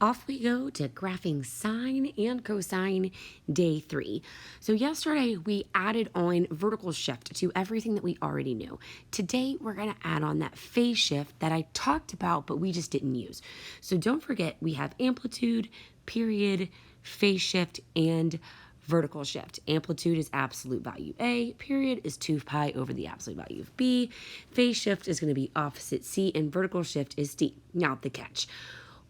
Off we go to graphing sine and cosine day 3. So yesterday we added on vertical shift to everything that we already knew. Today we're going to add on that phase shift that I talked about but we just didn't use. So don't forget we have amplitude, period, phase shift, and vertical shift. Amplitude is absolute value A, period is 2 pi over the absolute value of B, phase shift is going to be opposite C, and vertical shift is D. Now the catch.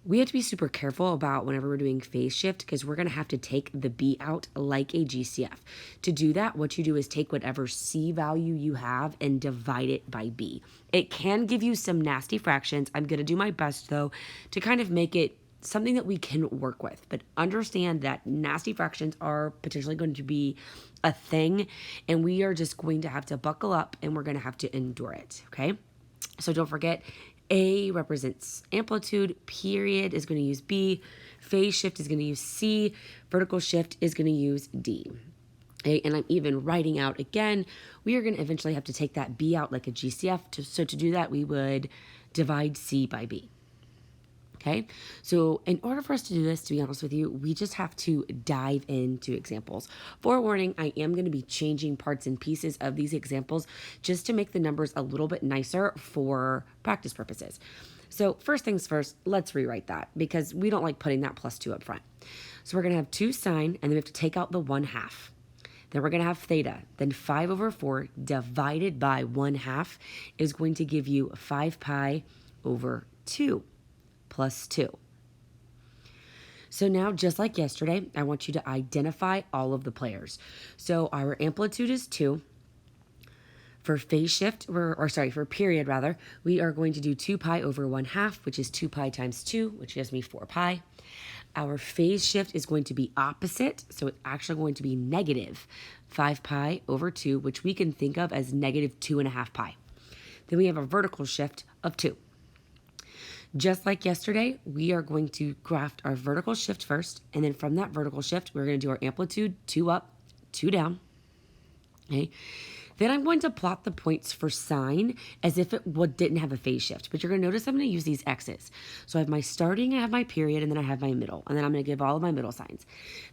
We have to be super careful about whenever we're doing phase shift because we're going to have to take the B out like a GCF. To do that, what you do is take whatever C value you have and divide it by B. It can give you some nasty fractions. I'm going to do my best, though, to kind of make it something that we can work with. But understand that nasty fractions are potentially going to be a thing, and we are just going to have to buckle up and we're going to have to endure it, okay? So don't forget, A represents amplitude, period is going to use B, phase shift is going to use C, vertical shift is going to use D. Okay, and I'm even writing out again, we are going to eventually have to take that B out like a GCF. So to do that, we would divide C by B. Okay, so in order for us to do this, to be honest with you, we just have to dive into examples. Forewarning, I am going to be changing parts and pieces of these examples just to make the numbers a little bit nicer for practice purposes. So first things first, let's rewrite that because we don't like putting that plus 2 up front. So we're going to have 2 sine, and then we have to take out the 1/2. Then we're going to have theta. Then 5 over 4 divided by 1/2 is going to give you 5 pi over 2. Plus 2. So now, just like yesterday, I want you to identify all of the players. So our amplitude is 2. For phase shift, for period rather, we are going to do 2 pi over 1/2, which is 2 pi times 2, which gives me 4 pi. Our phase shift is going to be opposite, so it's actually going to be negative 5 pi over 2, which we can think of as negative 2.5 pi. Then we have a vertical shift of 2. Just like yesterday, we are going to graph our vertical shift first, and then from that vertical shift, we're going to do our amplitude, 2 up, 2 down. Okay. Then I'm going to plot the points for sine as if it didn't have a phase shift. But you're going to notice I'm going to use these X's. So I have my starting, I have my period, and then I have my middle. And then I'm going to give all of my middle signs.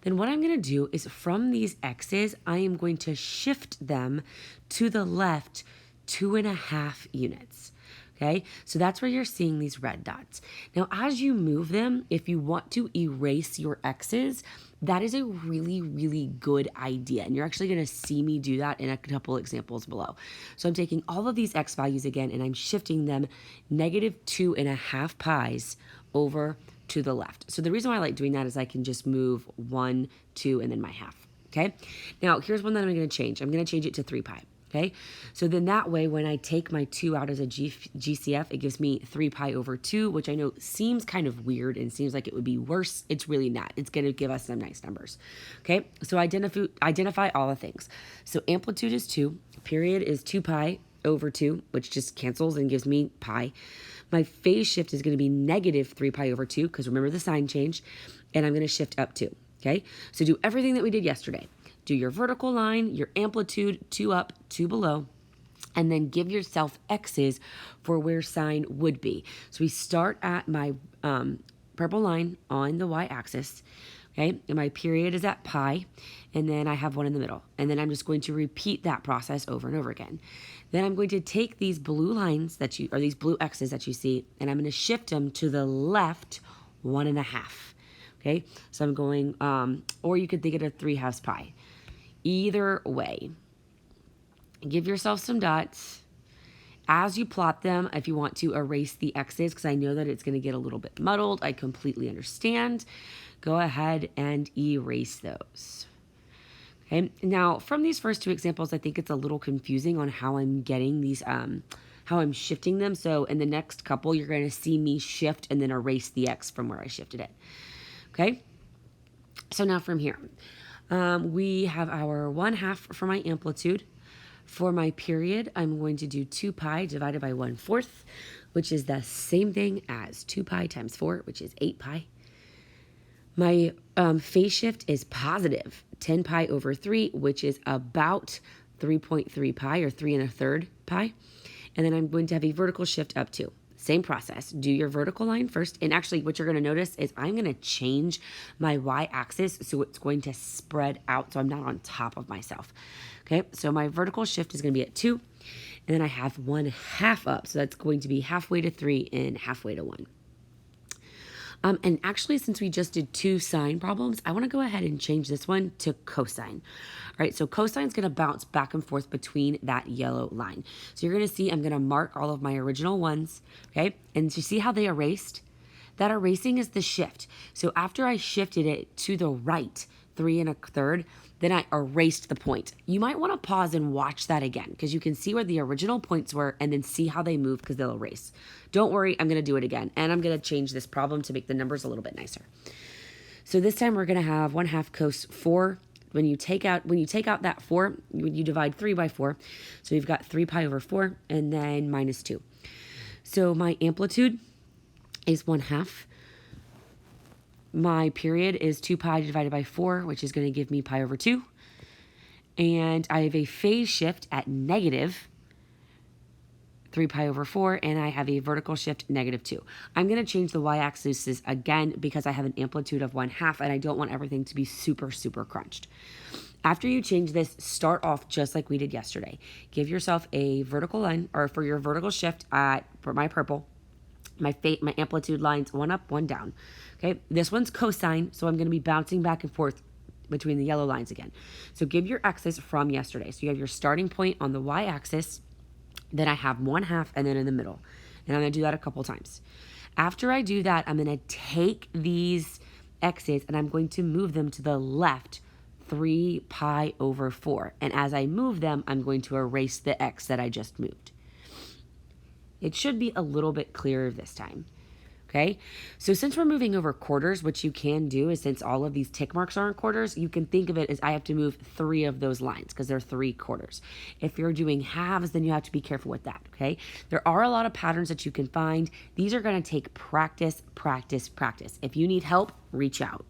Then what I'm going to do is from these X's, I am going to shift them to the left 2.5 units. Okay, so that's where you're seeing these red dots. Now, as you move them, if you want to erase your X's, that is a really, really good idea. And you're actually going to see me do that in a couple examples below. So I'm taking all of these X values again, and I'm shifting them negative 2.5 pi's over to the left. So the reason why I like doing that is I can just move 1, 2, and then my half. Okay, now here's one that I'm going to change. I'm going to change it to 3 pi. Okay, so then that way, when I take my 2 out as a GCF, it gives me 3 pi over 2, which I know seems kind of weird and seems like it would be worse. It's really not. It's going to give us some nice numbers. Okay, so identify all the things. So amplitude is 2, period is 2 pi over 2, which just cancels and gives me pi. My phase shift is going to be negative 3 pi over 2, because remember the sign change, and I'm going to shift up 2. Okay, so do everything that we did yesterday. Do your vertical line, your amplitude, 2 up, 2 below, and then give yourself X's for where sine would be. So we start at my purple line on the y-axis, okay, and my period is at pi, and then I have one in the middle, and then I'm just going to repeat that process over and over again. Then I'm going to take these blue lines these blue X's that you see, and I'm going to shift them to the left 1.5. Okay, so I'm going, or you could think of it as 3/2 pi. Either way, give yourself some dots. As you plot them, if you want to erase the X's, because I know that it's going to get a little bit muddled, I completely understand. Go ahead and erase those. Okay, now from these first 2 examples, I think it's a little confusing on how I'm getting these, how I'm shifting them. So in the next couple, you're going to see me shift and then erase the X from where I shifted it. Okay, so now from here, we have our 1/2 for my amplitude. For my period, I'm going to do 2 pi divided by 1/4, which is the same thing as 2 pi times 4, which is 8 pi. My phase shift is positive 10 pi over 3, which is about 3.3 pi or 3 1/3 pi. And then I'm going to have a vertical shift up 2. Same process. Do your vertical line first. And actually, what you're going to notice is I'm going to change my y-axis so it's going to spread out so I'm not on top of myself. Okay, so my vertical shift is going to be at 2. And then I have 1/2 up. So that's going to be halfway to 3 and halfway to 1. And actually, since we just did 2 sine problems, I want to go ahead and change this one to cosine. All right, so cosine is going to bounce back and forth between that yellow line. So you're going to see I'm going to mark all of my original ones, okay? And you see how they erased? That erasing is the shift. So after I shifted it to the right 3 1/3, then I erased the point. You might want to pause and watch that again because you can see where the original points were and then see how they move because they'll erase. Don't worry, I'm going to do it again. And I'm going to change this problem to make the numbers a little bit nicer. So this time we're going to have 1/2 cos 4. When you take out that 4, you divide 3 by 4. So you've got 3 pi over 4 and then minus 2. So my amplitude is 1/2. My period is 2 pi divided by 4, which is going to give me pi over 2. And I have a phase shift at negative 3 pi over 4, and I have a vertical shift negative 2. I'm going to change the y-axis again because I have an amplitude of 1/2, and I don't want everything to be super, super crunched. After you change this, start off just like we did yesterday. Give yourself a vertical line, or for your vertical shift for my purple, my amplitude lines 1 up, 1 down. Okay, this one's cosine, so I'm going to be bouncing back and forth between the yellow lines again. So give your x's from yesterday. So you have your starting point on the y-axis, then I have 1/2, and then in the middle. And I'm going to do that a couple times. After I do that, I'm going to take these x's and I'm going to move them to the left 3 pi over 4. And as I move them, I'm going to erase the x that I just moved. It should be a little bit clearer this time. Okay, so since we're moving over quarters, which you can do is since all of these tick marks aren't quarters, you can think of it as I have to move 3 of those lines because they're 3 quarters. If you're doing halves, then you have to be careful with that, okay? There are a lot of patterns that you can find. These are going to take practice, practice, practice. If you need help, reach out.